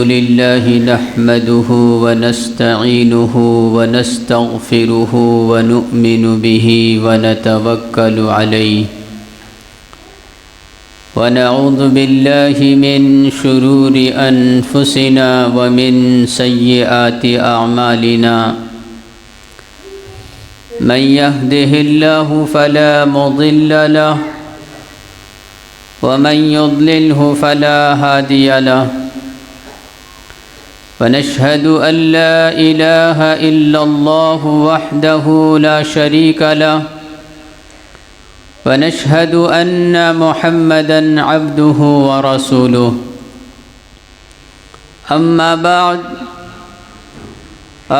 لله نحمده ونستعينه ونستغفره ونؤمن به ونتوكل عليه ونعوذ بالله من شرور أنفسنا ومن سيئات أعمالنا من يهده الله فلا مضل له ومن يضلله فلا هادي له ونشهد أن لا إله إلا الله وحده لا شريك له ونشهد أن محمدًا عبده ورسوله أما بعد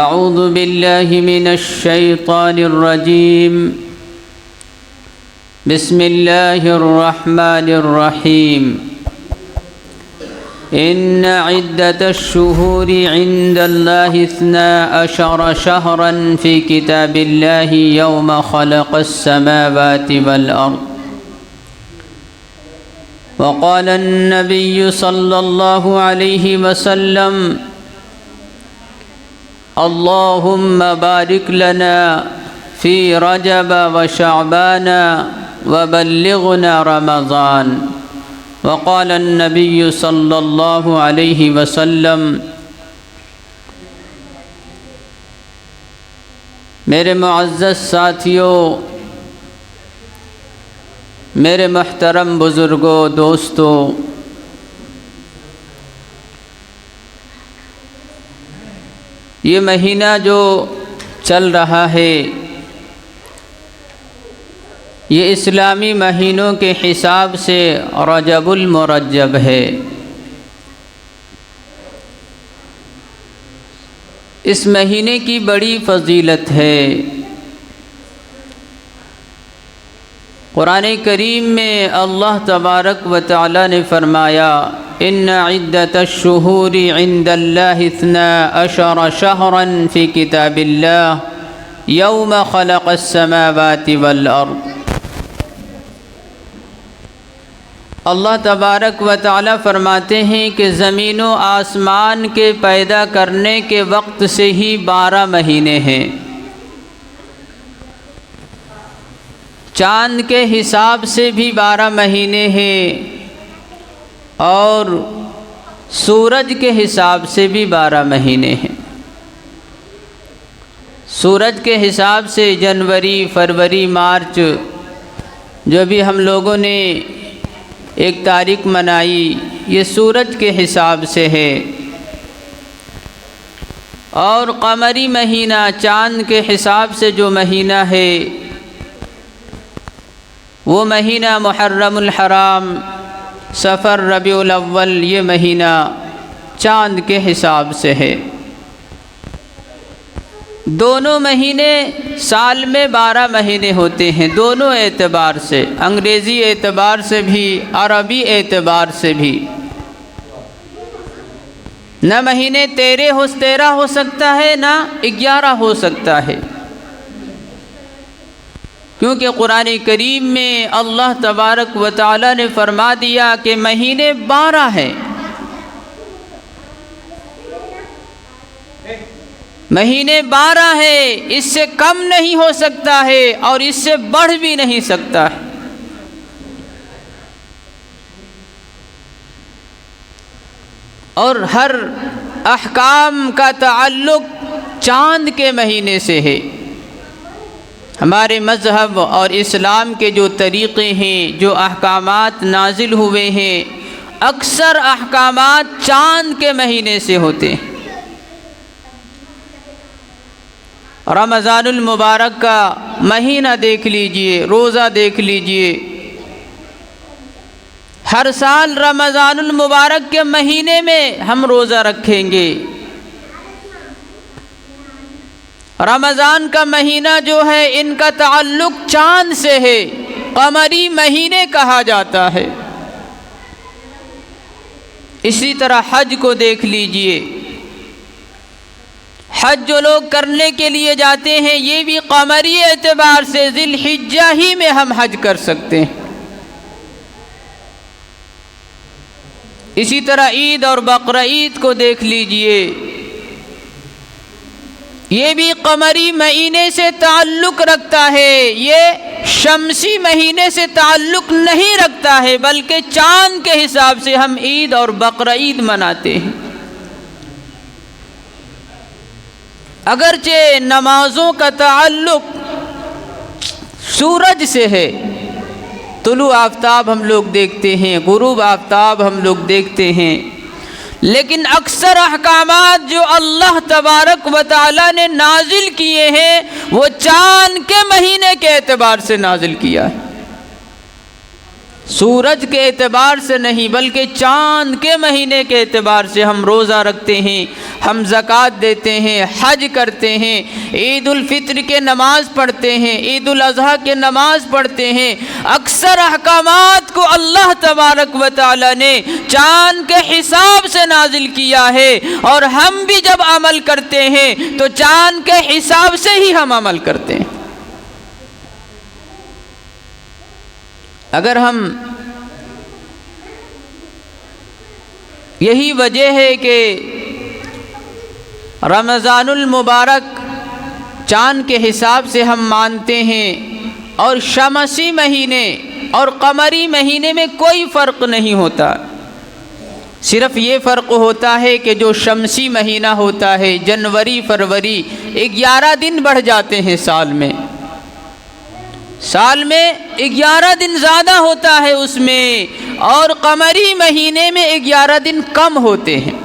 أعوذ بالله من الشيطان الرجيم بسم الله الرحمن الرحيم إن عدة الشهور عند الله 12 شهرا في كتاب الله يوم خلق السماوات والأرض وقال النبي صلى الله عليه وسلم اللهم بارك لنا في رجب وشعبان وبلغنا رمضان وقال النبي صلی اللہ علیہ وسلم میرے معزز ساتھیوں، میرے محترم بزرگوں، دوستوں، یہ مہینہ جو چل رہا ہے یہ اسلامی مہینوں کے حساب سے رجب المرجب ہے۔ اس مہینے کی بڑی فضیلت ہے۔ قرآن کریم میں اللہ تبارک و تعالی نے فرمایا ان عدت الشہور عند اللہ 12 شہرا فی کتاب اللہ یوم خلق السماوات والارض۔ اللہ تبارک و تعالی فرماتے ہیں کہ زمین و آسمان کے پیدا کرنے کے وقت سے ہی 12 مہینے ہیں۔ چاند کے حساب سے بھی 12 مہینے ہیں اور سورج کے حساب سے بھی 12 مہینے ہیں۔ سورج کے حساب سے جنوری، فروری، مارچ جو بھی ہم لوگوں نے ایک تاریخ منائی یہ سورج کے حساب سے ہے، اور قمری مہینہ چاند کے حساب سے جو مہینہ ہے وہ مہینہ محرم الحرام، صفر، ربیع الاول، یہ مہینہ چاند کے حساب سے ہے۔ دونوں مہینے سال میں 12 مہینے ہوتے ہیں، دونوں اعتبار سے، انگریزی اعتبار سے بھی، عربی اعتبار سے بھی۔ نہ مہینے 13 ہو سکتا ہے، نہ 11 ہو سکتا ہے، کیونکہ قرآن کریم میں اللہ تبارک و تعالی نے فرما دیا کہ مہینے 12 ہیں۔ مہینے 12 ہے، اس سے کم نہیں ہو سکتا ہے اور اس سے بڑھ بھی نہیں سکتا ہے۔ اور ہر احکام کا تعلق چاند کے مہینے سے ہے۔ ہمارے مذہب اور اسلام کے جو طریقے ہیں، جو احکامات نازل ہوئے ہیں، اکثر احکامات چاند کے مہینے سے ہوتے ہیں۔ رمضان المبارک کا مہینہ دیکھ لیجئے، روزہ دیکھ لیجئے، ہر سال رمضان المبارک کے مہینے میں ہم روزہ رکھیں گے۔ رمضان کا مہینہ جو ہے ان کا تعلق چاند سے ہے، قمری مہینے کہا جاتا ہے۔ اسی طرح حج کو دیکھ لیجئے، حج جو لوگ کرنے کے لیے جاتے ہیں یہ بھی قمری اعتبار سے ذی الحجہ ہی میں ہم حج کر سکتے ہیں۔ اسی طرح عید اور بقرعید کو دیکھ لیجئے، یہ بھی قمری مہینے سے تعلق رکھتا ہے، یہ شمسی مہینے سے تعلق نہیں رکھتا ہے، بلکہ چاند کے حساب سے ہم عید اور بقرعید مناتے ہیں۔ اگرچہ نمازوں کا تعلق سورج سے ہے، طلوع آفتاب ہم لوگ دیکھتے ہیں، غروب آفتاب ہم لوگ دیکھتے ہیں، لیکن اکثر احکامات جو اللہ تبارک و تعالی نے نازل کیے ہیں وہ چاند کے مہینے کے اعتبار سے نازل کیا ہے، سورج کے اعتبار سے نہیں بلکہ چاند کے مہینے کے اعتبار سے ہم روزہ رکھتے ہیں، ہم زکوٰۃ دیتے ہیں، حج کرتے ہیں، عید الفطر کے نماز پڑھتے ہیں، عید الاضحیٰ کے نماز پڑھتے ہیں۔ اکثر احکامات کو اللہ تبارک و تعالی نے چاند کے حساب سے نازل کیا ہے، اور ہم بھی جب عمل کرتے ہیں تو چاند کے حساب سے ہی ہم عمل کرتے ہیں۔ اگر ہم یہی وجہ ہے کہ رمضان المبارک چاند کے حساب سے ہم مانتے ہیں، اور شمسی مہینے اور قمری مہینے میں کوئی فرق نہیں ہوتا، صرف یہ فرق ہوتا ہے کہ جو شمسی مہینہ ہوتا ہے جنوری فروری 11 دن بڑھ جاتے ہیں سال میں 11 دن زیادہ ہوتا ہے اس میں، اور قمری مہینے میں 11 دن کم ہوتے ہیں،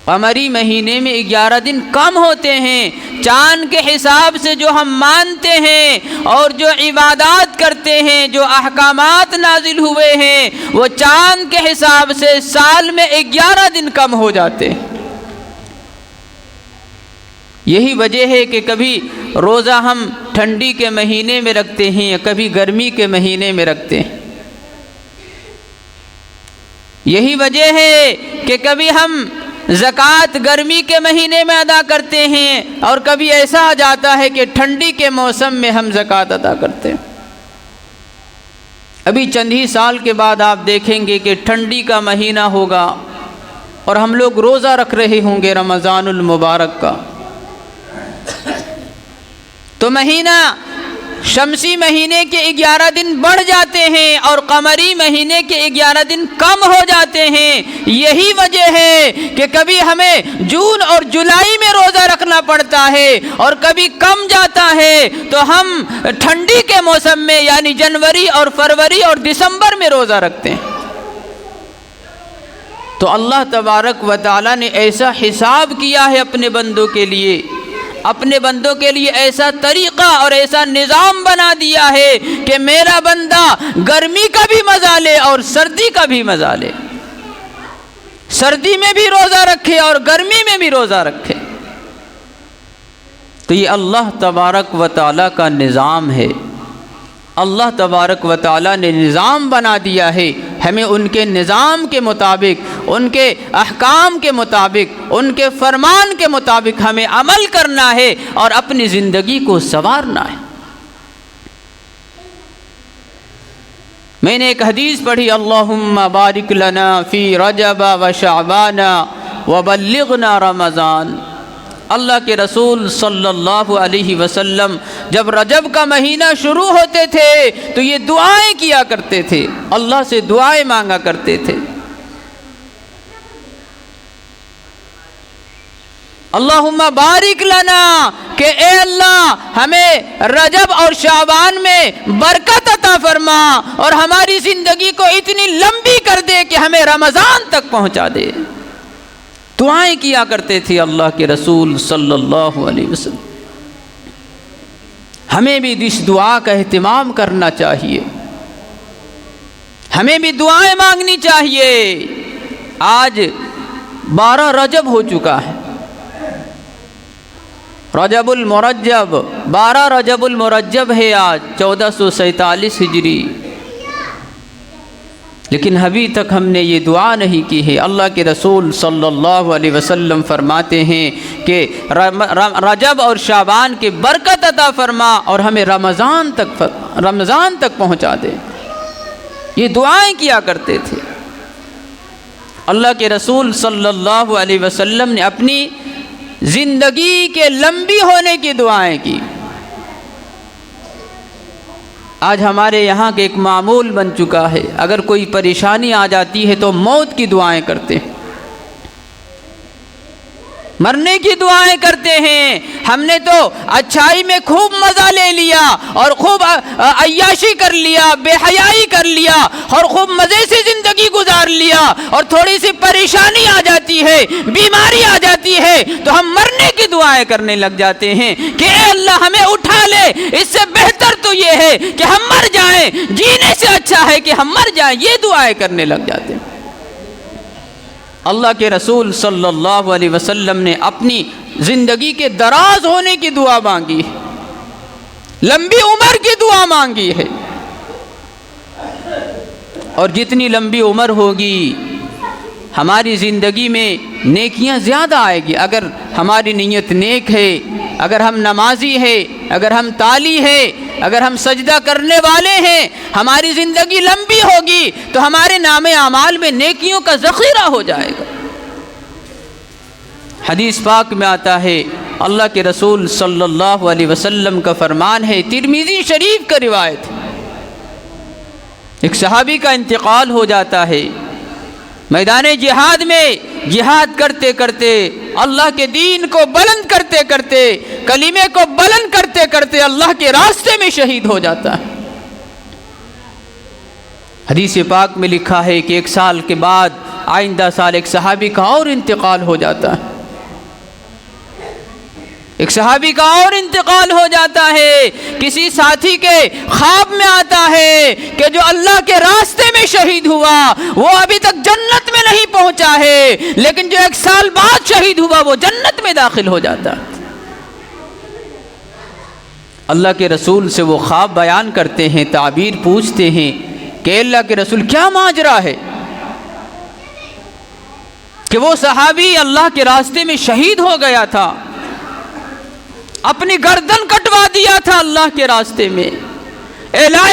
قمری مہینے میں 11 دن کم ہوتے ہیں۔ چاند کے حساب سے جو ہم مانتے ہیں اور جو عبادات کرتے ہیں، جو احکامات نازل ہوئے ہیں، وہ چاند کے حساب سے سال میں 11 دن کم ہو جاتے ہیں۔ یہی وجہ ہے کہ کبھی روزہ ہم ٹھنڈی کے مہینے میں رکھتے ہیں، کبھی گرمی کے مہینے میں رکھتے ہیں۔ یہی وجہ ہے کہ کبھی ہم زکوٰۃ گرمی کے مہینے میں ادا کرتے ہیں، اور کبھی ایسا آ جاتا ہے کہ ٹھنڈی کے موسم میں ہم زکوٰۃ ادا کرتے ہیں۔ ابھی چند ہی سال کے بعد آپ دیکھیں گے کہ ٹھنڈی کا مہینہ ہوگا اور ہم لوگ روزہ رکھ رہے ہوں گے رمضان المبارک کا، تو مہینہ شمسی مہینے کے 11 دن بڑھ جاتے ہیں اور قمری مہینے کے 11 دن کم ہو جاتے ہیں۔ یہی وجہ ہے کہ کبھی ہمیں جون اور جولائی میں روزہ رکھنا پڑتا ہے اور کبھی کم جاتا ہے، تو ہم ٹھنڈی کے موسم میں یعنی جنوری اور فروری اور دسمبر میں روزہ رکھتے ہیں۔ تو اللہ تبارک و تعالی نے ایسا حساب کیا ہے اپنے بندوں کے لیے، اپنے بندوں کے لیے ایسا طریقہ اور ایسا نظام بنا دیا ہے کہ میرا بندہ گرمی کا بھی مزہ لے اور سردی کا بھی مزہ لے، سردی میں بھی روزہ رکھے اور گرمی میں بھی روزہ رکھے۔ تو یہ اللہ تبارک و تعالیٰ کا نظام ہے، اللہ تبارک و تعالیٰ نے نظام بنا دیا ہے، ہمیں ان کے نظام کے مطابق، ان کے احکام کے مطابق، ان کے فرمان کے مطابق ہمیں عمل کرنا ہے اور اپنی زندگی کو سنوارنا ہے۔ میں نے ایک حدیث پڑھی، اللہم بارک لنا فی رجب و شعبان وبلغنا رمضان۔ اللہ کے رسول صلی اللہ علیہ وسلم جب رجب کا مہینہ شروع ہوتے تھے تو یہ دعائیں کیا کرتے تھے، اللہ سے دعائیں مانگا کرتے تھے، اللہم بارک لنا، کہ اے اللہ ہمیں رجب اور شعبان میں برکت عطا فرما اور ہماری زندگی کو اتنی لمبی کر دے کہ ہمیں رمضان تک پہنچا دے۔ دعائیں کیا کرتے تھے اللہ کے رسول صلی اللہ علیہ وسلم۔ ہمیں بھی اس دعا کا اہتمام کرنا چاہیے، ہمیں بھی دعائیں مانگنی چاہیے۔ آج 12 رجب ہو چکا ہے، رجب المرجب، 12 رجب المرجب ہے آج 1447 ہجری، لیکن ابھی تک ہم نے یہ دعا نہیں کی ہے۔ اللہ کے رسول صلی اللہ علیہ وسلم فرماتے ہیں کہ رجب اور شعبان کی برکت عطا فرما اور ہمیں رمضان تک پہنچا دے۔ یہ دعائیں کیا کرتے تھے۔ اللہ کے رسول صلی اللہ علیہ وسلم نے اپنی زندگی کے لمبی ہونے کی دعائیں کی۔ آج ہمارے یہاں کے ایک معمول بن چکا ہے، اگر کوئی پریشانی آ جاتی ہے تو موت کی دعائیں کرتے ہیں، مرنے کی دعائیں کرتے ہیں۔ ہم نے تو اچھائی میں خوب مزہ لے لیا اور خوب عیاشی کر لیا، بے حیائی کر لیا اور خوب مزے سے زندگی گزار لیا، اور تھوڑی سی پریشانی آ جاتی ہے، بیماری آ جاتی ہے تو ہم مرنے کی دعائیں کرنے لگ جاتے ہیں کہ اے اللہ ہمیں اٹھا لے، اس سے بہتر تو یہ ہے کہ ہم مر جائیں، جینے سے اچھا ہے کہ ہم مر جائیں، یہ دعائیں کرنے لگ جاتے ہیں۔ اللہ کے رسول صلی اللہ علیہ وسلم نے اپنی زندگی کے دراز ہونے کی دعا مانگی ہے، لمبی عمر کی دعا مانگی ہے، اور جتنی لمبی عمر ہوگی ہماری زندگی میں نیکیاں زیادہ آئے گی۔ اگر ہماری نیت نیک ہے، اگر ہم نمازی ہے، اگر ہم تالی ہے، اگر ہم سجدہ کرنے والے ہیں، ہماری زندگی لمبی ہوگی تو ہمارے نام اعمال میں نیکیوں کا ذخیرہ ہو جائے گا۔ حدیث پاک میں آتا ہے، اللہ کے رسول صلی اللہ علیہ وسلم کا فرمان ہے، ترمذی شریف کا روایت، ایک صحابی کا انتقال ہو جاتا ہے، میدان جہاد میں جہاد کرتے کرتے، اللہ کے دین کو بلند کرتے کرتے، کلمے کو بلند کرتے کرتے اللہ کے راستے میں شہید ہو جاتا ہے۔ حدیث پاک میں لکھا ہے کہ 1 سال کے بعد آئندہ سال ایک صحابی کا اور انتقال ہو جاتا ہے، ایک صحابی کا اور انتقال ہو جاتا ہے۔ کسی ساتھی کے خواب میں آتا ہے کہ جو اللہ کے راستے میں شہید ہوا وہ ابھی تک جنت میں نہیں پہنچا ہے، لیکن جو 1 سال بعد شہید ہوا وہ جنت میں داخل ہو جاتا ہے۔ اللہ کے رسول سے وہ خواب بیان کرتے ہیں، تعبیر پوچھتے ہیں کہ اللہ کے رسول کیا ماجرا ہے کہ وہ صحابی اللہ کے راستے میں شہید ہو گیا تھا، اپنی گردن کٹوا دیا تھا اللہ کے راستے میں، اعلاء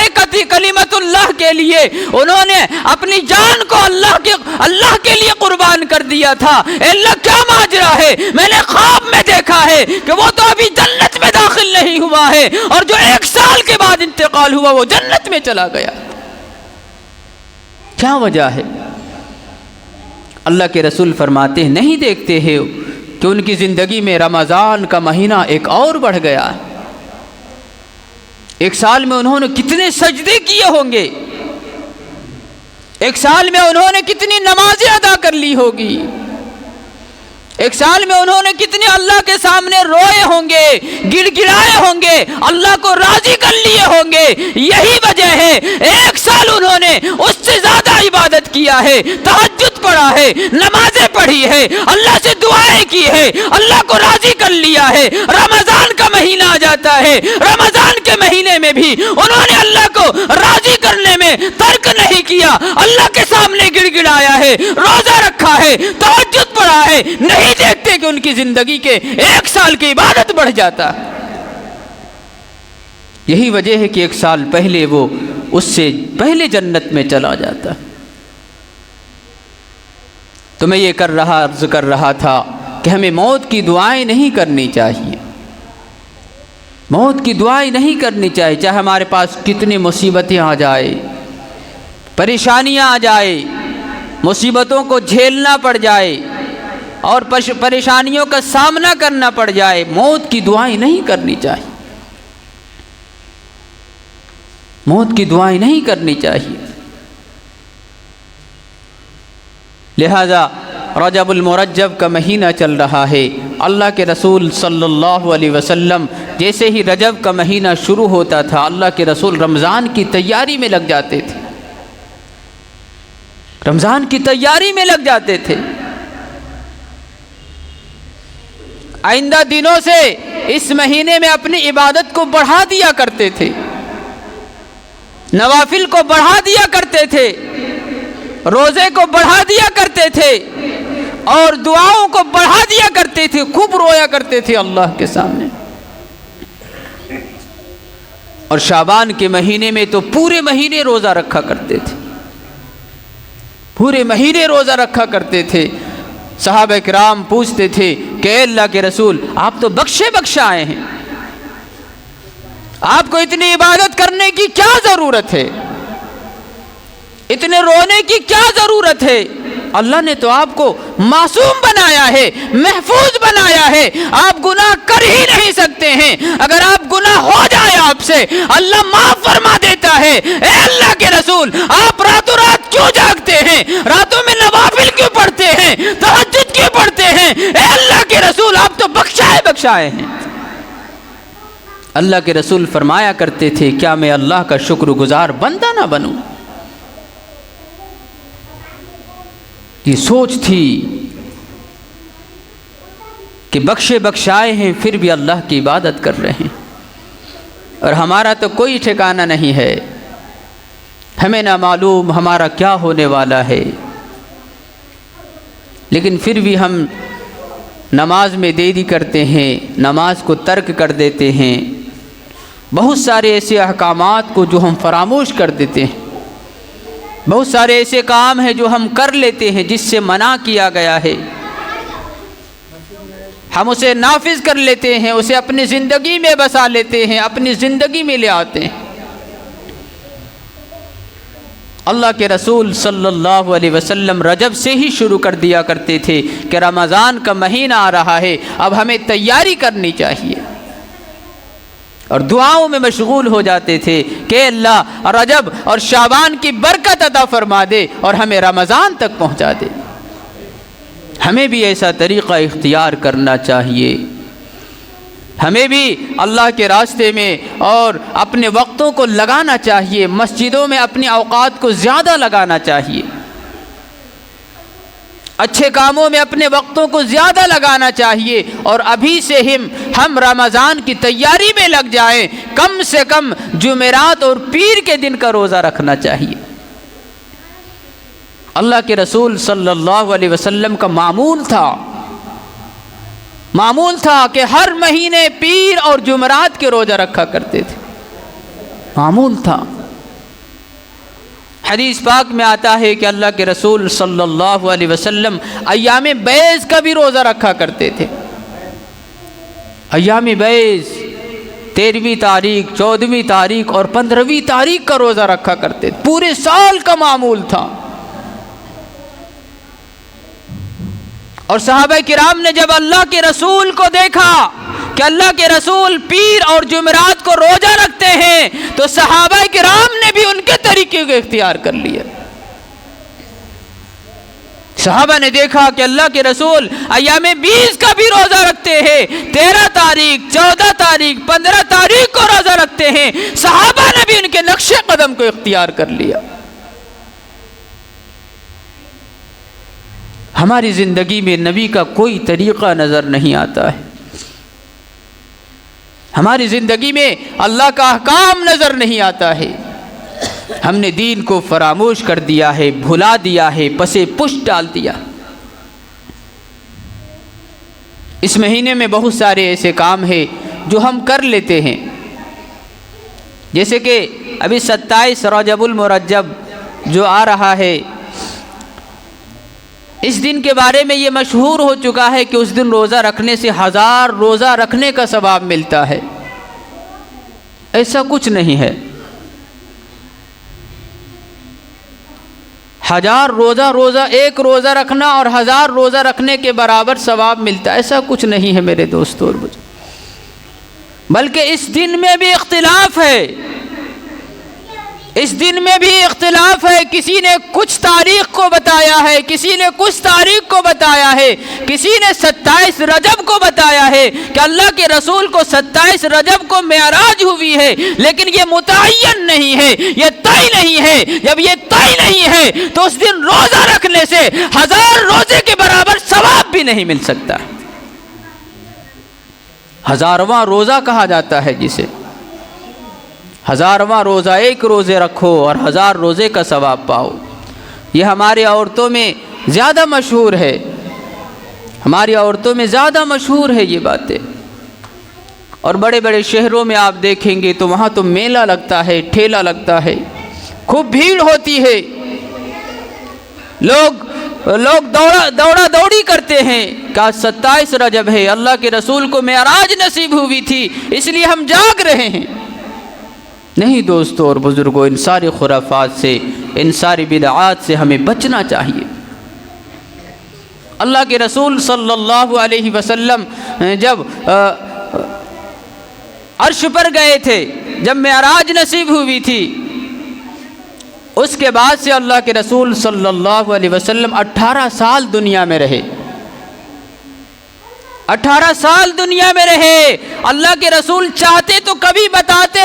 کلمت اللہ کے لیے انہوں نے اپنی جان کو اللہ کے لیے قربان کر دیا تھا۔ اے اللہ کیا ماجرا ہے؟ میں نے خواب میں دیکھا ہے کہ وہ تو ابھی جنت میں داخل نہیں ہوا ہے، اور جو 1 سال کے بعد انتقال ہوا وہ جنت میں چلا گیا، کیا وجہ ہے؟ اللہ کے رسول فرماتے ہیں، نہیں دیکھتے ہیں کہ ان کی زندگی میں رمضان کا مہینہ ایک اور بڑھ گیا ہے؟ 1 سال میں انہوں نے کتنے سجدے کیے ہوں گے، 1 سال میں انہوں نے کتنی نمازیں ادا کر لی ہوگی، 1 سال میں انہوں نے کتنے اللہ کے سامنے روئے ہوں گے، گڑ گڑائے ہوں گے، اللہ کو راضی کر لیے ہوں گے۔ یہی وجہ ہے 1 سال انہوں نے اس سے زیادہ عبادت کیا ہے، تہجد پڑھا ہے، نمازیں پڑھی ہے، اللہ سے دعائیں کی ہے، اللہ کو راضی کر لیا ہے۔ رمضان کا مہینہ آ جاتا ہے، رمضان کے مہینے میں بھی انہوں نے اللہ کو راضی کرنے میں ترک نہیں کیا، اللہ کے سامنے گڑ گڑایا ہے، روزہ رکھا ہے، تہجد پڑھا ہے۔ نہیں دیکھتے کہ ان کی زندگی کے 1 سال کی عبادت بڑھ جاتا۔ یہی وجہ ہے کہ 1 سال پہلے وہ اس سے پہلے جنت میں چلا جاتا۔ تو میں یہ عرض کر رہا تھا کہ ہمیں موت کی دعائیں نہیں کرنی چاہیے، موت کی دعائیں نہیں کرنی چاہیے، چاہے ہمارے پاس کتنی مصیبتیں آ جائے، پریشانیاں آ جائے، مصیبتوں کو جھیلنا پڑ جائے اور پریشانیوں کا سامنا کرنا پڑ جائے، موت کی دعائیں نہیں کرنی چاہیے، موت کی دعائیں نہیں کرنی چاہیے۔ لہذا رجب المرجب کا مہینہ چل رہا ہے، اللہ کے رسول صلی اللہ علیہ وسلم جیسے ہی رجب کا مہینہ شروع ہوتا تھا اللہ کے رسول رمضان کی تیاری میں لگ جاتے تھے، رمضان کی تیاری میں لگ جاتے تھے۔ آئندہ دنوں سے اس مہینے میں اپنی عبادت کو بڑھا دیا کرتے تھے، نوافل کو بڑھا دیا کرتے تھے، روزے کو بڑھا دیا کرتے تھے، اور دعاؤں کو بڑھا دیا کرتے تھے، خوب رویا کرتے تھے اللہ کے سامنے۔ اور شعبان کے مہینے میں تو پورے مہینے روزہ رکھا کرتے تھے، پورے مہینے روزہ رکھا کرتے تھے۔ صحابہ کرام پوچھتے تھے کہ اے اللہ کے رسول، آپ تو بخشے بخشا آئے ہیں، آپ کو اتنی عبادت کرنے کی کیا ضرورت ہے، اتنے رونے کی کیا ضرورت ہے؟ اللہ نے تو آپ کو معصوم بنایا ہے، محفوظ بنایا ہے، آپ گناہ کر ہی نہیں سکتے ہیں۔ اگر آپ گناہ ہو جائے آپ سے، اللہ معاف فرما دیتا ہے۔ اے اللہ کے رسول، آپ راتوں رات کیوں جاگتے ہیں؟ راتوں میں نوافل کیوں پڑھتے ہیں؟ تہجد کیوں پڑھتے ہیں؟ اے اللہ کے رسول، آپ تو بخشائے بخشائے ہیں۔ اللہ کے رسول فرمایا کرتے تھے، کیا میں اللہ کا شکر گزار بندہ نہ بنوں؟ یہ سوچ تھی کہ بخشے بخشائے ہیں پھر بھی اللہ کی عبادت کر رہے ہیں، اور ہمارا تو کوئی ٹھکانہ نہیں ہے، ہمیں نہ معلوم ہمارا کیا ہونے والا ہے، لیکن پھر بھی ہم نماز میں دیری کرتے ہیں، نماز کو ترک کر دیتے ہیں، بہت سارے ایسے احکامات کو جو ہم فراموش کر دیتے ہیں، بہت سارے ایسے کام ہیں جو ہم کر لیتے ہیں جس سے منع کیا گیا ہے، ہم اسے نافذ کر لیتے ہیں، اسے اپنی زندگی میں بسا لیتے ہیں، اپنی زندگی میں لے آتے ہیں۔ اللہ کے رسول صلی اللہ علیہ وسلم رجب سے ہی شروع کر دیا کرتے تھے کہ رمضان کا مہینہ آ رہا ہے، اب ہمیں تیاری کرنی چاہیے، اور دعاؤں میں مشغول ہو جاتے تھے کہ اللہ رجب اور شعبان کی برکت عطا فرما دے اور ہمیں رمضان تک پہنچا دے۔ ہمیں بھی ایسا طریقہ اختیار کرنا چاہیے، ہمیں بھی اللہ کے راستے میں اور اپنے وقتوں کو لگانا چاہیے، مسجدوں میں اپنے اوقات کو زیادہ لگانا چاہیے، اچھے کاموں میں اپنے وقتوں کو زیادہ لگانا چاہیے، اور ابھی سے ہم رمضان کی تیاری میں لگ جائیں، کم سے کم جمعرات اور پیر کے دن کا روزہ رکھنا چاہیے۔ اللہ کے رسول صلی اللہ علیہ وسلم کا معمول تھا کہ ہر مہینے پیر اور جمعرات کے روزہ رکھا کرتے تھے، معمول تھا۔ حدیث پاک میں آتا ہے کہ اللہ کے رسول صلی اللہ علیہ وسلم ایام بیض کا بھی روزہ رکھا کرتے تھے۔ ایام بیض 13ویں تاریخ، 14ویں تاریخ اور 15ویں تاریخ کا روزہ رکھا کرتے تھے، پورے سال کا معمول تھا۔ اور صحابہ کرام نے جب اللہ کے رسول کو دیکھا کہ اللہ کے رسول پیر اور جمعرات کو روزہ رکھتے ہیں، تو صحابہ کرام نے بھی ان کے طریقے کو اختیار کر لیا۔ صحابہ نے دیکھا کہ اللہ کے رسول ایام 20 کا بھی روزہ رکھتے ہیں، 13 تاریخ، 14 تاریخ، 15 تاریخ کو روزہ رکھتے ہیں، صحابہ نے بھی ان کے نقش قدم کو اختیار کر لیا۔ ہماری زندگی میں نبی کا کوئی طریقہ نظر نہیں آتا ہے، ہماری زندگی میں اللہ کا احکام نظر نہیں آتا ہے، ہم نے دین کو فراموش کر دیا ہے، بھلا دیا ہے، پسے پشت ڈال دیا۔ اس مہینے میں بہت سارے ایسے کام ہیں جو ہم کر لیتے ہیں، جیسے کہ ابھی 27 رجب المرجب جو آ رہا ہے، اس دن کے بارے میں یہ مشہور ہو چکا ہے کہ اس دن روزہ رکھنے سے 1000 روزہ رکھنے کا ثواب ملتا ہے۔ ایسا کچھ نہیں ہے، 1000 روزہ ایک روزہ رکھنا اور 1000 روزہ رکھنے کے برابر ثواب ملتا ہے، ایسا کچھ نہیں ہے میرے دوستو اور بزرگو، بلکہ اس دن میں بھی اختلاف ہے، اس دن میں بھی اختلاف ہے، کسی نے کچھ تاریخ کو بتایا ہے، کسی نے کچھ تاریخ کو بتایا ہے، کسی نے 27 رجب کو بتایا ہے کہ اللہ کے رسول کو 27 رجب کو معراج ہوئی ہے، لیکن یہ متعین نہیں ہے، یہ طے نہیں ہے۔ جب یہ طے نہیں ہے تو اس دن روزہ رکھنے سے 1000 روزے کے برابر ثواب بھی نہیں مل سکتا۔ 1000واں روزہ کہا جاتا ہے جسے، 1000واں روزہ، ایک روزے رکھو اور 1000 روزے کا ثواب پاؤ۔ یہ ہماری عورتوں میں زیادہ مشہور ہے، ہماری عورتوں میں زیادہ مشہور ہے یہ باتیں، اور بڑے بڑے شہروں میں آپ دیکھیں گے تو وہاں تو میلہ لگتا ہے، ٹھیلا لگتا ہے، خوب بھیڑ ہوتی ہے، لوگ دوڑا دوڑی کرتے ہیں کہ 27 رجب ہے، اللہ کے رسول کو معراج نصیب ہوئی تھی اس لیے ہم جاگ رہے ہیں۔ نہیں دوستو اور بزرگوں، ان سارے خرافات سے، ان ساری بدعات سے ہمیں بچنا چاہیے۔ اللہ کے رسول صلی اللہ علیہ وسلم جب عرش پر گئے تھے، جب معراج نصیب ہوئی تھی، اس کے بعد سے اللہ کے رسول صلی اللہ علیہ وسلم 18 سال دنیا میں رہے، 18 سال دنیا میں رہے۔ اللہ کے رسول چاہتے تو کبھی بتاتے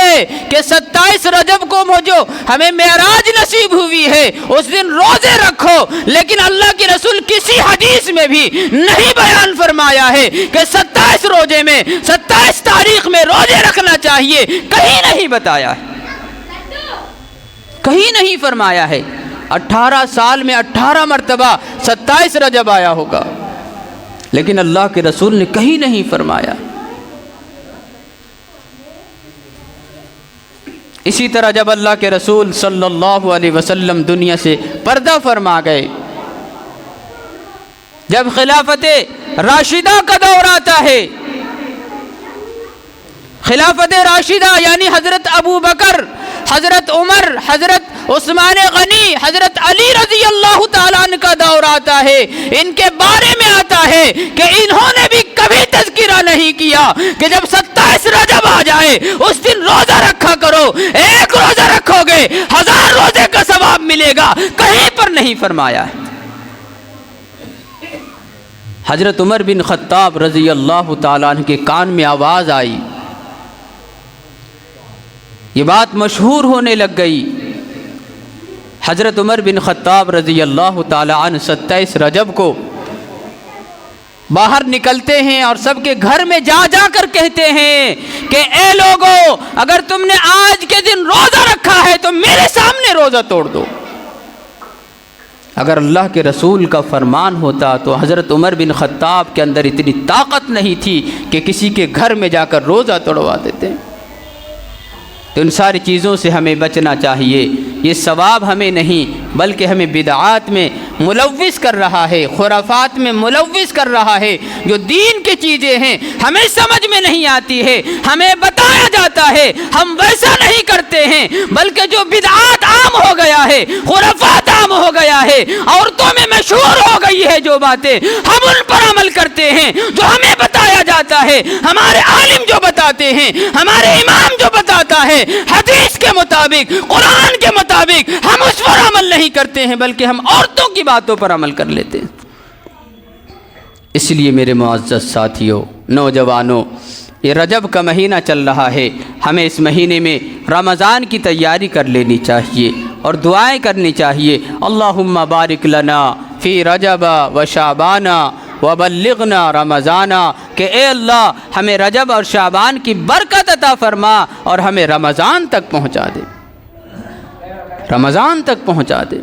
کہ 27 رجب کو جو ہمیں معراج نصیب ہوئی ہے اس دن روزے رکھو، لیکن اللہ کے رسول کسی حدیث میں بھی نہیں بیان فرمایا ہے کہ 27 روزے میں 27 تاریخ میں روزے رکھنا چاہیے، کہیں نہیں بتایا ہے، کہیں نہیں فرمایا ہے۔ 18 سال میں 18 مرتبہ 27 رجب آیا ہوگا، لیکن اللہ کے رسول نے کہیں نہیں فرمایا۔ اسی طرح جب اللہ کے رسول صلی اللہ علیہ وسلم دنیا سے پردہ فرما گئے، جب خلافت راشدہ کا دور آتا ہے، خلافت راشدہ یعنی حضرت ابو بکر، حضرت عمر، حضرت عثمان غنی، حضرت علی رضی اللہ تعالیٰ عنہ کا دور آتا ہے، ان کے بارے میں آتا ہے کہ انہوں نے بھی کبھی تذکرہ نہیں کیا کہ جب 27 رجب آ جائے اس دن روزہ رکھا کرو، ایک روزہ رکھو گے 1000 روزے کا ثواب ملے گا، کہیں پر نہیں فرمایا ہے۔ حضرت عمر بن خطاب رضی اللہ تعالیٰ عنہ کے کان میں آواز آئی، یہ بات مشہور ہونے لگ گئی۔ حضرت عمر بن خطاب رضی اللہ تعالی عنہ 27 رجب کو باہر نکلتے ہیں اور سب کے گھر میں جا جا کر کہتے ہیں کہ اے لوگو، اگر تم نے آج کے دن روزہ رکھا ہے تو میرے سامنے روزہ توڑ دو۔ اگر اللہ کے رسول کا فرمان ہوتا تو حضرت عمر بن خطاب کے اندر اتنی طاقت نہیں تھی کہ کسی کے گھر میں جا کر روزہ توڑوا دیتے۔ تو ان ساری چیزوں سے ہمیں بچنا چاہیے۔ یہ ثواب ہمیں نہیں بلکہ ہمیں بدعات میں ملوث کر رہا ہے، خرافات میں ملوث کر رہا ہے۔ جو دین کی چیزیں ہیں ہمیں سمجھ میں نہیں آتی ہے، ہمیں بتایا جاتا ہے، ہم ویسا نہیں کرتے ہیں، بلکہ جو بدعات عام ہو گیا ہے، خرافات عام ہو گیا ہے، عورتوں میں مشہور ہو گئی ہے جو باتیں، ہم ان پر عمل کرتے ہیں۔ جو ہمیں بتایا جاتا ہے، ہمارے عالم جو بتاتے ہیں، ہمارے امام جو بتاتا ہے حدیث کے مطابق، قرآن کے مطابق، ہم اس پر عمل نہیں کرتے ہیں بلکہ ہم عورتوں کی باتوں پر عمل کر لیتے ہیں۔ اس لیے میرے معزز ساتھیوں، نوجوانوں، یہ رجب کا مہینہ چل رہا ہے، ہمیں اس مہینے میں رمضان کی تیاری کر لینی چاہیے اور دعائیں کرنی چاہیے۔ اللہم بارک لنا فی رجب و شعبان وبلغنا رمضان، کہ اے اللہ ہمیں رجب اور شعبان کی برکت عطا فرما اور ہمیں رمضان تک پہنچا دے، رمضان تک پہنچا دے۔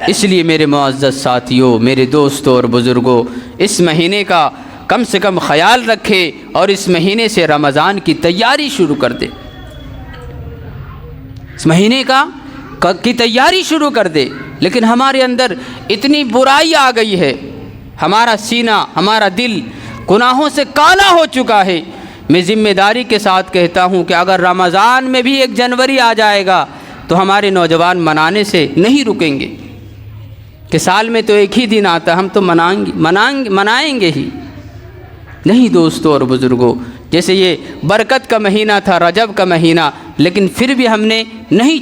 اس لیے میرے معزز ساتھیوں، میرے دوستوں اور بزرگوں، اس مہینے کا کم سے کم خیال رکھے اور اس مہینے سے رمضان کی تیاری شروع کر دے، اس مہینے کی تیاری شروع کر دے۔ لیکن ہمارے اندر اتنی برائی آ گئی ہے، ہمارا سینہ، ہمارا دل گناہوں سے کالا ہو چکا ہے۔ میں ذمہ داری کے ساتھ کہتا ہوں کہ اگر رمضان میں بھی 1 جنوری آ جائے گا تو ہمارے نوجوان منانے سے نہیں رکیں گے کہ سال میں تو ایک ہی دن آتا، ہم تو منائیں گے ہی۔ نہیں دوستوں اور بزرگوں، جیسے یہ برکت کا مہینہ تھا، رجب کا مہینہ، لیکن پھر بھی ہم نے نہیں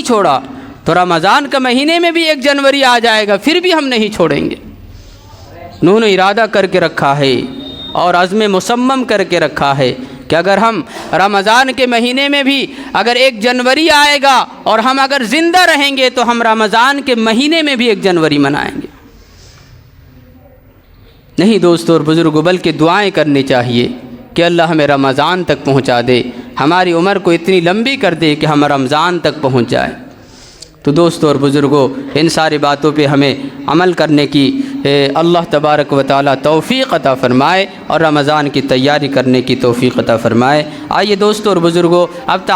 چھوڑا تو رمضان کا مہینے میں بھی 1 جنوری آ جائے گا، پھر بھی ہم نہیں چھوڑیں گے۔ انہوں نے ارادہ کر کے رکھا ہے اور عزم مصمم کر کے رکھا ہے کہ اگر ہم رمضان کے مہینے میں بھی اگر 1 جنوری آئے گا اور ہم اگر زندہ رہیں گے تو ہم رمضان کے مہینے میں بھی 1 جنوری منائیں گے۔ نہیں دوستوں اور بزرگوں، بلکہ دعائیں کرنی چاہیے کہ اللہ ہمیں رمضان تک پہنچا دے، ہماری عمر کو اتنی لمبی کر دے کہ ہم رمضان تک پہنچ جائیں۔ تو دوستوں اور بزرگوں، ان ساری باتوں پہ ہمیں عمل کرنے کی اللہ تبارک و تعالی توفیق عطا فرمائے اور رمضان کی تیاری کرنے کی توفیق عطا فرمائے۔ آئیے دوستوں اور بزرگوں، اب